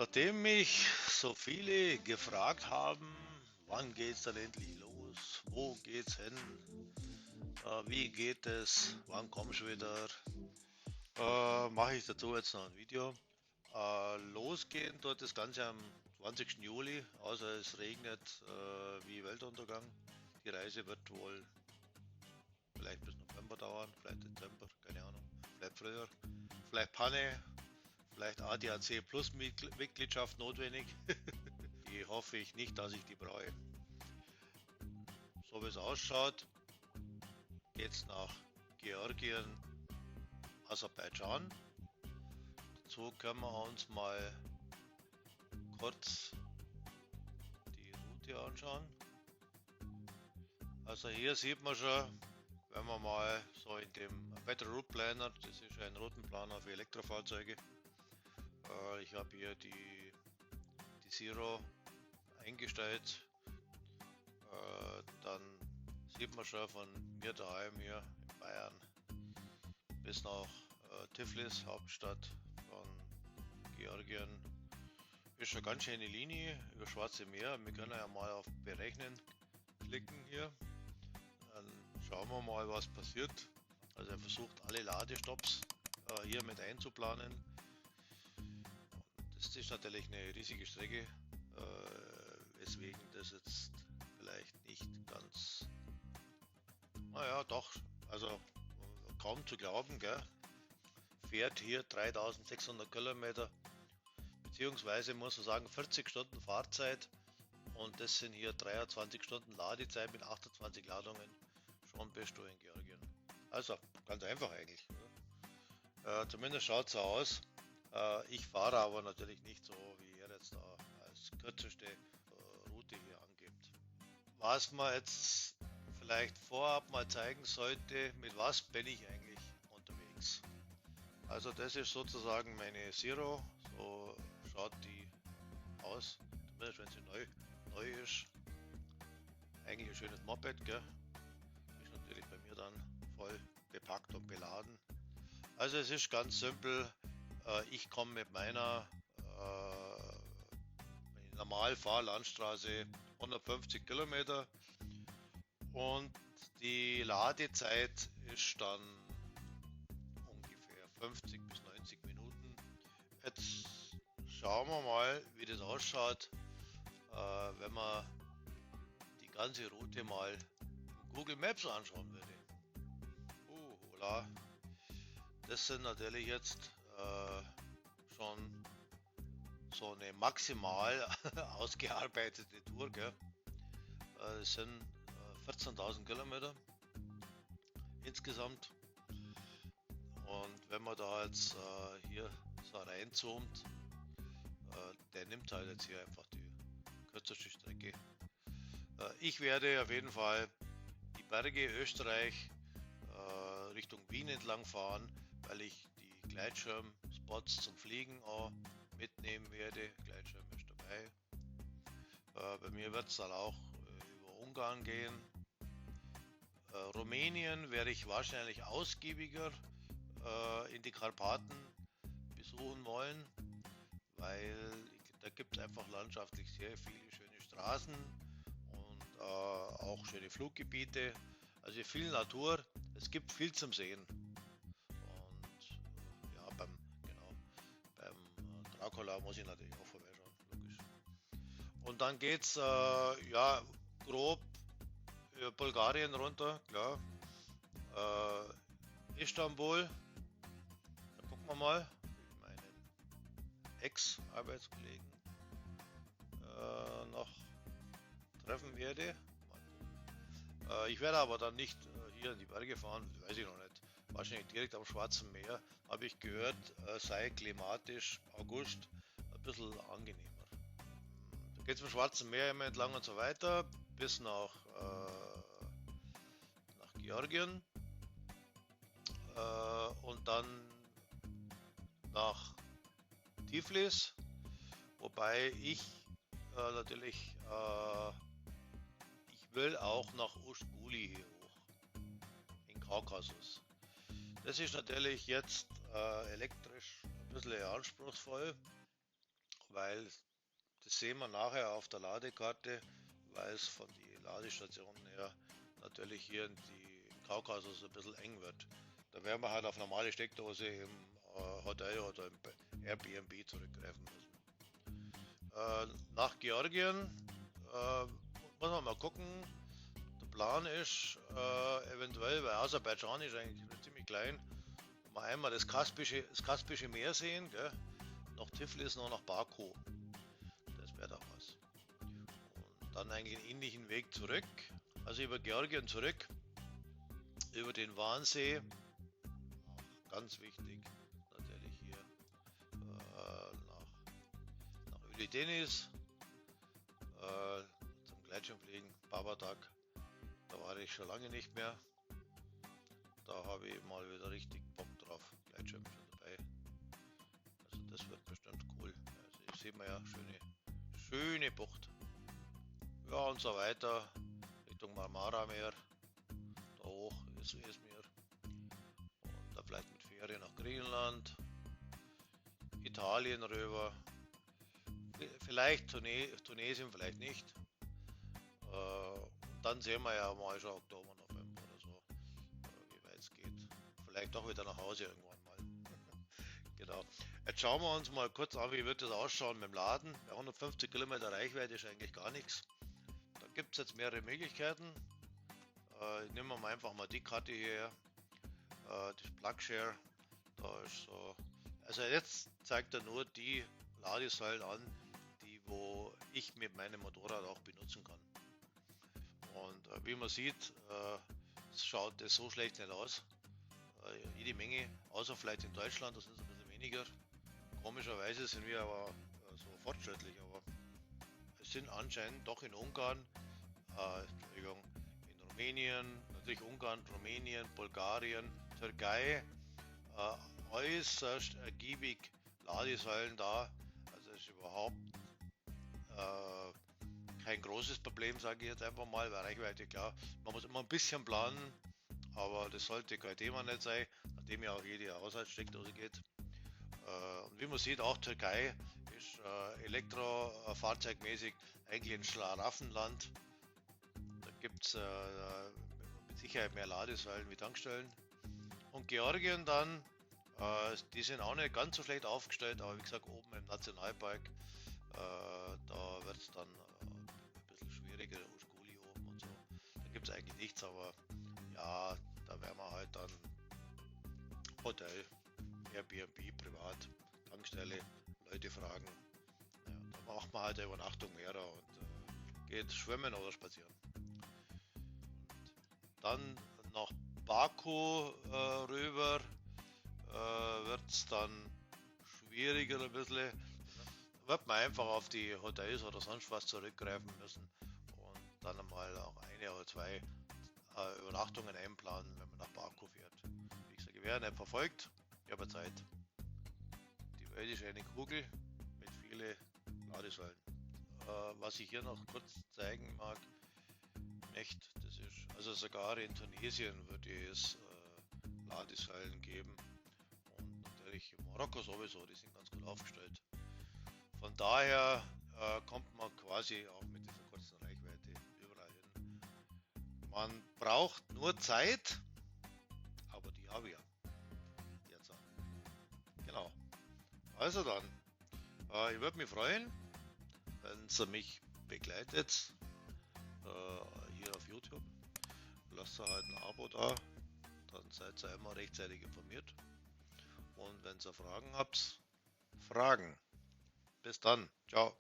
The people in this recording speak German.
Nachdem mich so viele gefragt haben, wann geht's dann endlich los, wo geht's hin, wie geht es, wann kommst du wieder, mache ich dazu jetzt noch ein Video. Losgehen dort das Ganze am 20. Juli, außer es regnet wie Weltuntergang. Die Reise wird wohl vielleicht bis November dauern, vielleicht Dezember, keine Ahnung, vielleicht früher, vielleicht Panne, vielleicht ADAC Plus Mitgliedschaft notwendig. Die hoffe ich nicht, dass ich die bereue. So wie es ausschaut, geht es nach Georgien, Aserbaidschan. Dazu können wir uns mal kurz die Route anschauen. Also hier sieht man schon, wenn man mal so in dem Better Route Planner, das ist ein Routenplaner für Elektrofahrzeuge. Ich habe hier die Zero eingestellt. Dann sieht man schon von mir daheim hier in Bayern bis nach Tiflis, Hauptstadt von Georgien. Ist schon ganz schöne Linie über Schwarze Meer. Wir können ja mal auf Berechnen klicken hier. Dann schauen wir mal, was passiert. Also er versucht alle Ladestops hier mit einzuplanen. Das ist natürlich eine riesige Strecke, weswegen das jetzt vielleicht nicht ganz, naja doch, also kaum zu glauben, gell? Fährt hier 3600 Kilometer, beziehungsweise muss man sagen 40 Stunden Fahrzeit, und das sind hier 23 Stunden Ladezeit mit 28 Ladungen, schon bist du in Georgien. Also ganz einfach eigentlich. Zumindest schaut es so aus. Ich fahre aber natürlich nicht so, wie er jetzt da als kürzeste Route hier angibt. Was man jetzt vielleicht vorab mal zeigen sollte, mit was bin ich eigentlich unterwegs. Also das ist sozusagen meine Zero, so schaut die aus, zumindest wenn sie neu ist. Eigentlich ein schönes Moped, gell? Ist natürlich bei mir dann voll bepackt und beladen. Also es ist ganz simpel, ich komme mit meiner Normalfahrlandstraße 150 Kilometer und die Ladezeit ist dann ungefähr 50 bis 90 Minuten. Jetzt schauen wir mal, wie das ausschaut, wenn man die ganze Route mal in Google Maps anschauen würde. Hola. Das sind natürlich jetzt schon so eine maximal ausgearbeitete Tour. Gell? Es sind 14.000 Kilometer insgesamt. Und wenn man da jetzt hier so reinzoomt, der nimmt halt jetzt hier einfach die kürzeste Strecke. Ich werde auf jeden Fall die Berge Österreich Richtung Wien entlang fahren, weil ich die Gleitschirmspots zum Fliegen auch mitnehmen werde. Gleitschirm ist dabei. Bei mir wird es dann auch über Ungarn gehen. Rumänien werde ich wahrscheinlich ausgiebiger in die Karpaten besuchen wollen, weil da gibt es einfach landschaftlich sehr viele schöne Straßen und auch schöne Fluggebiete. Also viel Natur, es gibt viel zum Sehen. Und ja, beim Dracula muss ich natürlich auch vorbeischauen, logisch. Und dann geht's ja grob Bulgarien runter, klar. Istanbul, da gucken wir mal, mit meinen Ex-Arbeitskollegen noch treffen werde. Ich werde aber dann nicht hier in die Berge fahren, weiß ich noch nicht. Wahrscheinlich direkt am Schwarzen Meer, habe ich gehört, sei klimatisch August ein bisschen angenehmer. Da geht es vom Schwarzen Meer immer entlang und so weiter bis nach Georgien und dann nach Tiflis, wobei ich natürlich ich will auch nach Ust-Guli hier hoch, in Kaukasus. Das ist natürlich jetzt elektrisch ein bisschen anspruchsvoll, weil das sehen wir nachher auf der Ladekarte, weil es von den Ladestationen her natürlich hier in im Kaukasus ein bisschen eng wird. Da werden wir halt auf normale Steckdose im Hotel oder im Airbnb zurückgreifen müssen. Nach Georgien äh, muss man mal gucken. Der Plan ist eventuell, weil Aserbaidschan ist eigentlich ziemlich klein, mal einmal das Kaspische Meer sehen, gell? Nach Tiflis, noch nach Baku. Das wäre doch was. Und dann eigentlich einen ähnlichen Weg zurück, also über Georgien zurück, über den Wansee, ganz wichtig, natürlich hier nach Öli-Denis, zum Gleitschirmfliegen, Babadag, da war ich schon lange nicht mehr. Da habe ich mal wieder richtig Bock drauf. Gleitschirm schon dabei. Also das wird bestimmt cool. Also ich sehe mal ja, schöne Bucht. Ja und so weiter. Richtung Marmara-Meer. Da hoch ist Esmir. Und da vielleicht mit Fähre nach Griechenland. Italien rüber. Vielleicht Tunesien, vielleicht nicht. Und dann sehen wir ja mal schon Oktober, November oder so, wie weit es geht. Vielleicht doch wieder nach Hause irgendwann mal. Genau. Jetzt schauen wir uns mal kurz an, wie wird das ausschauen mit dem Laden. Bei 150 Kilometer Reichweite ist eigentlich gar nichts. Da gibt es jetzt mehrere Möglichkeiten. Nehmen wir mal einfach mal die Karte hier, das PlugShare. Da ist so. Also jetzt zeigt er nur die Ladesäulen an, die wo ich mit meinem Motorrad auch benutzen kann. Und wie man sieht, schaut das so schlecht nicht aus. Jede Menge, außer vielleicht in Deutschland, das ist ein bisschen weniger. Komischerweise sind wir aber so fortschrittlich, aber es sind anscheinend doch in Ungarn, Entschuldigung, in Rumänien, natürlich Ungarn, Rumänien, Bulgarien, Türkei, äußerst ergiebig Ladesäulen da. Also ist überhaupt kein großes Problem, sage ich jetzt einfach mal, weil Reichweite, klar, man muss immer ein bisschen planen, aber das sollte kein Thema nicht sein, nachdem ja auch jede Haushaltssteckdose geht. Und wie man sieht, auch Türkei ist elektrofahrzeugmäßig eigentlich ein Schlaraffenland. Da gibt es mit Sicherheit mehr Ladesäulen wie Tankstellen. Und Georgien dann, die sind auch nicht ganz so schlecht aufgestellt, aber wie gesagt, oben im Nationalpark, da wird es dann ein bisschen schwieriger, Uskuli oben und so. Da gibt es eigentlich nichts, aber ja, da werden wir halt dann Hotel, Airbnb, privat, Tankstelle, Leute fragen. Ja, da macht man halt eine Übernachtung mehr und geht schwimmen oder spazieren. Und dann nach Baku rüber wird es dann schwieriger ein bisschen. Da wird man einfach auf die Hotels oder sonst was zurückgreifen müssen und dann einmal auch eine oder zwei Übernachtungen einplanen, wenn man nach Baku fährt. Wie gesagt, ich werde nicht verfolgt, ich habe Zeit. Die Welt ist eine Kugel mit vielen Ladesäulen. Was ich hier noch kurz zeigen mag, nicht, das ist, also sogar in Tunesien wird es Ladesäulen geben und natürlich in Marokko sowieso, die sind ganz gut aufgestellt. Von daher kommt man quasi auch mit dieser kurzen Reichweite überall hin. Man braucht nur Zeit, aber die habe ich ja jetzt. Genau. Also dann, ich würde mich freuen, wenn ihr mich begleitet hier auf YouTube. Lasst halt ein Abo da, dann seid ihr immer rechtzeitig informiert. Und wenn ihr Fragen habt, Fragen. Bis dann. Ciao.